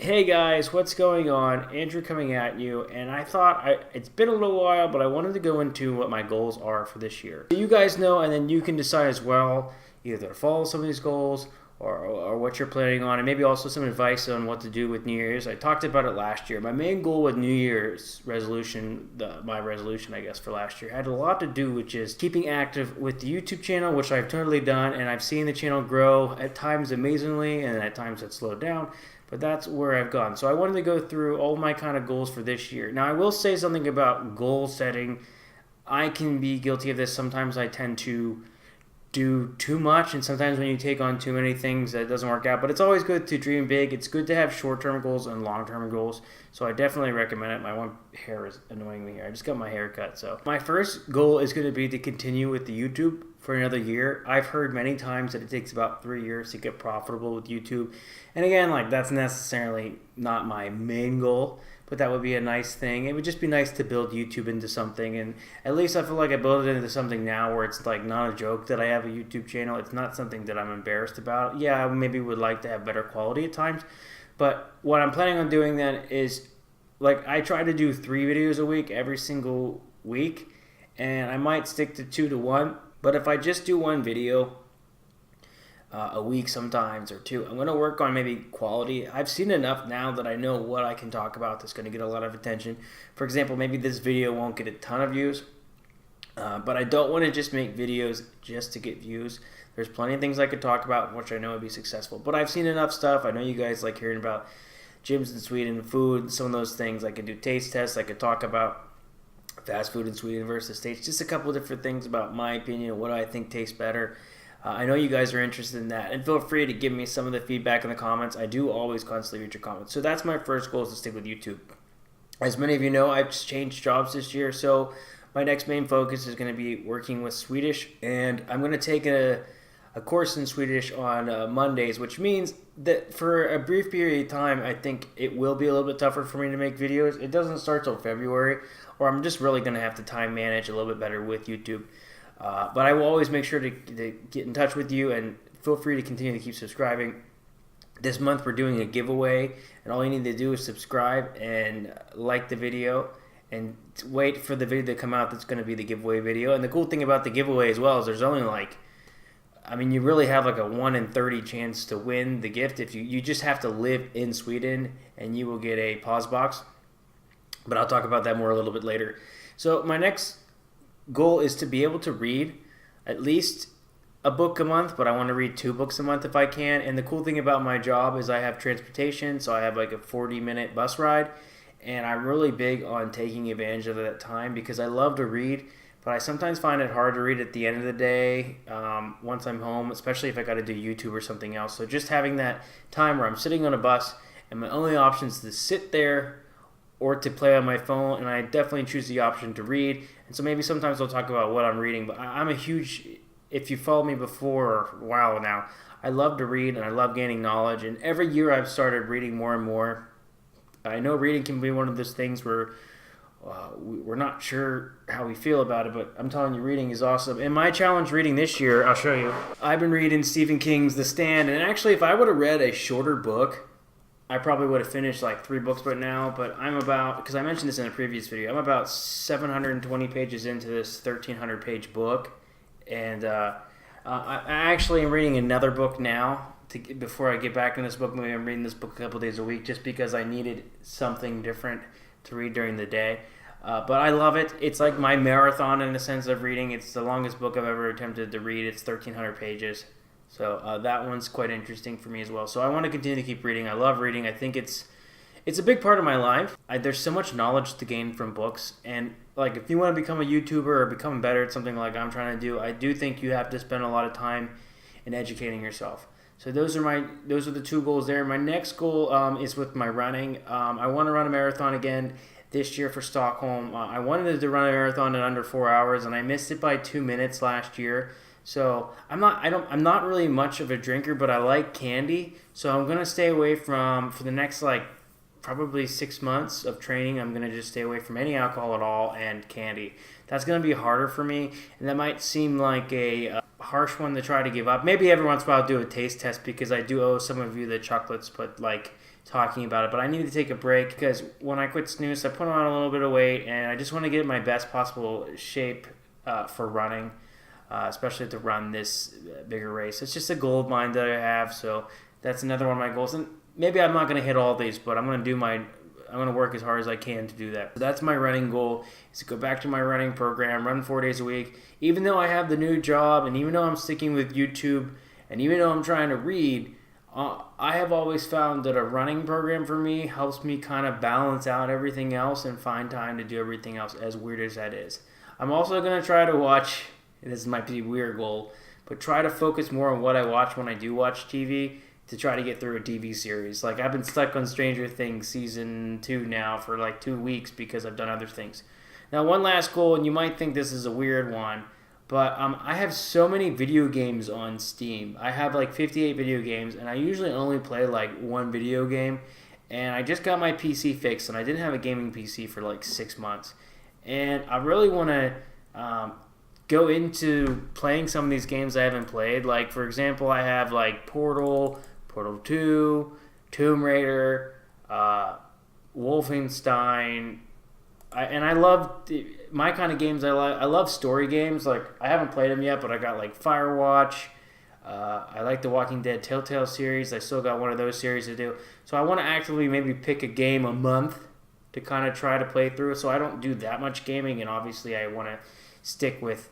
Hey guys, what's going on? Andrew coming at you, and I thought it's been a little while, but I wanted to go into what my goals are for this year. You guys know, and then you can decide as well either to follow some of these goals or what you're planning on, and maybe also some advice on what to do with New Year's. I talked about it last year. My main goal with New Year's resolution, my resolution, I guess, for last year, had a lot to do with just keeping active with the YouTube channel, which I've totally done, and I've seen the channel grow at times amazingly, and at times it's slowed down. But that's where I've gone. So I wanted to go through all my kind of goals for this year. Now, I will say something about goal setting. I can be guilty of this. Sometimes I tend to do too much, and sometimes when you take on too many things, that doesn't work out. But it's always good to dream big. It's good to have short-term goals and long-term goals. So I definitely recommend it. My one hair is annoying me here. I just got my hair cut. So my first goal is going to be to continue with the YouTube for another year. I've heard many times that it takes about 3 years to get profitable with YouTube. And again, like, that's necessarily not my main goal, but that would be a nice thing. It would just be nice to build YouTube into something, and at least I feel like I build it into something now where it's like not a joke that I have a YouTube channel. It's not something that I'm embarrassed about. Yeah, I maybe would like to have better quality at times, but what I'm planning on doing then is, like, I try to do 3 videos a week every single week, and I might stick to 2 to 1, but if I just do 1 video a week sometimes or 2. I'm going to work on maybe quality. I've seen enough now that I know what I can talk about that's going to get a lot of attention. For example, maybe this video won't get a ton of views, but I don't want to just make videos just to get views. There's plenty of things I could talk about which I know would be successful. But I've seen enough stuff. I know you guys like hearing about gyms in Sweden, food, some of those things. I could do taste tests. I could talk about fast food in Sweden versus States. Just a couple of different things about my opinion, what I think tastes better. I know you guys are interested in that, and feel free to give me some of the feedback in the comments. I do always constantly read your comments. So that's my first goal, is to stick with YouTube. As many of you know, I've changed jobs this year, so my next main focus is going to be working with Swedish, and I'm going to take a course in Swedish on Mondays, which means that for a brief period of time, I think it will be a little bit tougher for me to make videos. It doesn't start till February, or I'm just really going to have to time manage a little bit better with YouTube. But I will always make sure to get in touch with you, and feel free to continue to keep subscribing. This month we're doing a giveaway, and all you need to do is subscribe and like the video and wait for the video to come out that's going to be the giveaway video. And the cool thing about the giveaway as well is there's only you really have like a 1 in 30 chance to win the gift. If you just have to live in Sweden, and you will get a pause box. But I'll talk about that more a little bit later. So my next goal is to be able to read at least a book a month, but I want to read 2 books a month if I can. And the cool thing about my job is I have transportation, so I have like a 40-minute bus ride, and I'm really big on taking advantage of that time because I love to read, but I sometimes find it hard to read at the end of the day once I'm home, especially if I got to do YouTube or something else. So just having that time where I'm sitting on a bus and my only option is to sit there or to play on my phone, and I definitely choose the option to read. And so maybe sometimes I'll talk about what I'm reading, but I'm a huge, if you followed me before or a while now, I love to read and I love gaining knowledge, and every year I've started reading more and more. I know reading can be one of those things where we're not sure how we feel about it, but I'm telling you, reading is awesome. And my challenge reading this year, I'll show you. I've been reading Stephen King's The Stand, and actually if I would have read a shorter book, I probably would have finished like 3 books by now, but I'm about, because I mentioned this in a previous video, I'm about 720 pages into this 1,300 page book, and I actually am reading another book now before I get back in this book. Maybe I'm reading this book a couple days a week just because I needed something different to read during the day. But I love it. It's like my marathon in the sense of reading. It's the longest book I've ever attempted to read. It's 1,300 pages. So that one's quite interesting for me as well. So I want to continue to keep reading. I love reading. I think it's a big part of my life. There's so much knowledge to gain from books. And like, if you want to become a YouTuber or become better at something like I'm trying to do, I do think you have to spend a lot of time in educating yourself. So those are the 2 goals there. My next goal is with my running. I want to run a marathon again this year for Stockholm. I wanted to run a marathon in under 4 hours, and I missed it by 2 minutes last year. So I'm not really much of a drinker, but I like candy. So I'm gonna stay away from, for the next probably 6 months of training, I'm gonna just stay away from any alcohol at all and candy. That's gonna be harder for me, and that might seem like a harsh one to try to give up. Maybe every once in a while I'll do a taste test because I do owe some of you the chocolates, but like talking about it, but I need to take a break because when I quit snooze, I put on a little bit of weight, and I just want to get in my best possible shape for running, especially to run this bigger race. It's just a goal of mine that I have, so that's another one of my goals. And maybe I'm not going to hit all these, but I'm going to work as hard as I can to do that. So that's my running goal, is to go back to my running program, run 4 days a week. Even though I have the new job, and even though I'm sticking with YouTube, and even though I'm trying to read, I have always found that a running program for me helps me kind of balance out everything else and find time to do everything else, as weird as that is. I'm also going to try to watch, and this might be a weird goal, but try to focus more on what I watch when I do watch TV to try to get through a TV series. Like, I've been stuck on Stranger Things season 2 now for like 2 weeks because I've done other things. Now, one last goal, and you might think this is a weird one, but I have so many video games on Steam. I have like 58 video games, and I usually only play like one video game. And I just got my PC fixed, and I didn't have a gaming PC for like 6 months. And I really want to go into playing some of these games I haven't played. Like, for example, I have like Portal 2, Tomb Raider, Wolfenstein. I love my kind of games. I love story games. Like, I haven't played them yet, but I got like Firewatch. I like the Walking Dead Telltale series. I still got one of those series to do. So I want to actively maybe pick a game a month to kind of try to play through. So I don't do that much gaming, and obviously I want to stick with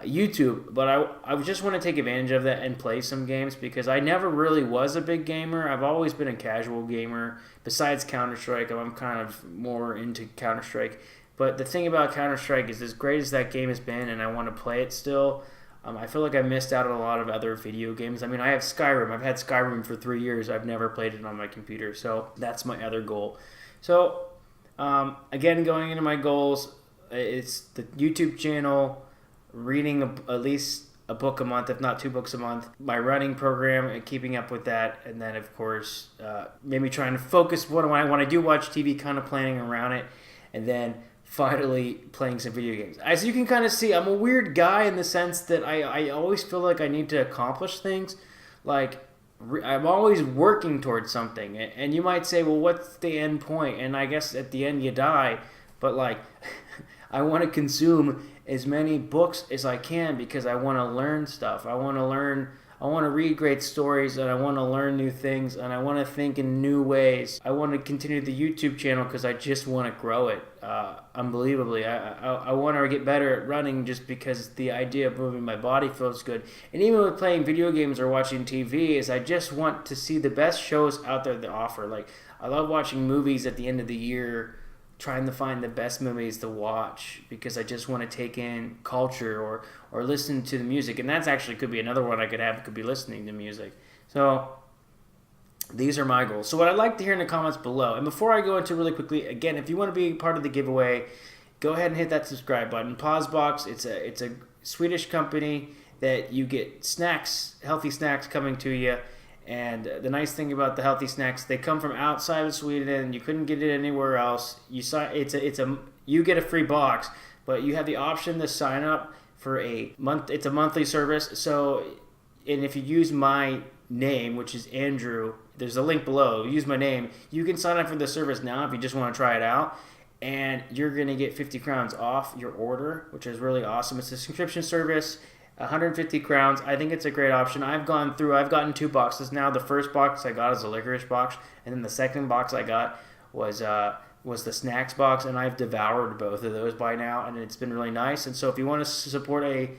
YouTube. But I just want to take advantage of that and play some games, because I never really was a big gamer. I've always been a casual gamer. Besides Counter-Strike, I'm kind of more into Counter-Strike. But the thing about Counter-Strike is, as great as that game has been, and I want to play it still, I feel like I missed out on a lot of other video games. I mean, I have Skyrim. I've had Skyrim for 3 years. I've never played it on my computer. So that's my other goal. So, again, going into my goals, it's the YouTube channel, reading at least a book a month, if not 2 books a month, my running program and keeping up with that, and then, of course, maybe trying to focus when I do watch TV, kind of planning around it, and then finally playing some video games. As you can kind of see, I'm a weird guy in the sense that I always feel like I need to accomplish things. Like, I'm always working towards something. And you might say, well, what's the end point? And I guess at the end you die. But, like, I want to consume as many books as I can, because I want to learn stuff. I want to read great stories, and I want to learn new things, and I want to think in new ways. I want to continue the YouTube channel because I just want to grow it unbelievably. I want to get better at running just because the idea of moving my body feels good. And even with playing video games or watching TV, is I just want to see the best shows out there that offer. Like, I love watching movies at the end of the year, trying to find the best movies to watch, because I just want to take in culture or listen to the music. And that's actually could be another one I could be listening to music. So these are my goals. So what I'd like to hear in the comments below, and before I go into really quickly, again, if you want to be part of the giveaway, go ahead and hit that subscribe button. Pausebox, it's a Swedish company that you get snacks, healthy snacks coming to you. And the nice thing about the healthy snacks, they come from outside of Sweden. You couldn't get it anywhere else. You get a free box, but you have the option to sign up for a month. It's a monthly service. So, and if you use my name, which is Andrew, there's a link below. Use my name. You can sign up for the service now if you just want to try it out, and you're gonna get 50 crowns off your order, which is really awesome. It's a subscription service. 150 crowns. I think it's a great option. I've gotten 2 boxes now. The first box I got is a licorice box, and then the second box I got was the snacks box, and I've devoured both of those by now, and it's been really nice. And so if you want to support a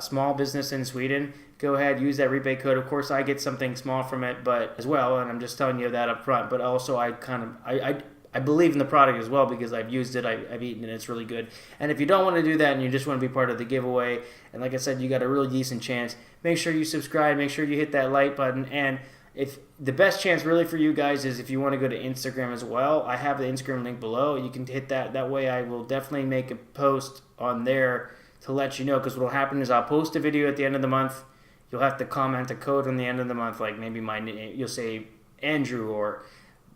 small business in Sweden, go ahead, use that rebate code. Of course, I get something small from it, but as well, and I'm just telling you that up front. But also, I believe in the product as well, because I've used it, I've eaten it, it's really good. And if you don't want to do that and you just want to be part of the giveaway, and like I said, you got a really decent chance, make sure you subscribe, make sure you hit that like button. And if the best chance really for you guys is if you want to go to Instagram as well, I have the Instagram link below. You can hit that. That way I will definitely make a post on there to let you know, because what will happen is I'll post a video at the end of the month. You'll have to comment a code on the end of the month, like maybe my name, you'll say Andrew or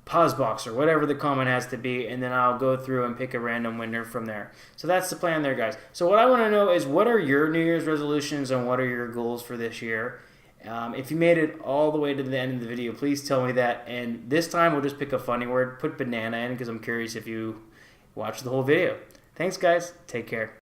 Pausebox or whatever the comment has to be, and then I'll go through and pick a random winner from there. So that's the plan there, guys. So what I want to know is, what are your New Year's resolutions and what are your goals for this year? If you made it all the way to the end of the video, please tell me that. And this time we'll just pick a funny word, put banana in because I'm curious if you watched the whole video. Thanks, guys. Take care.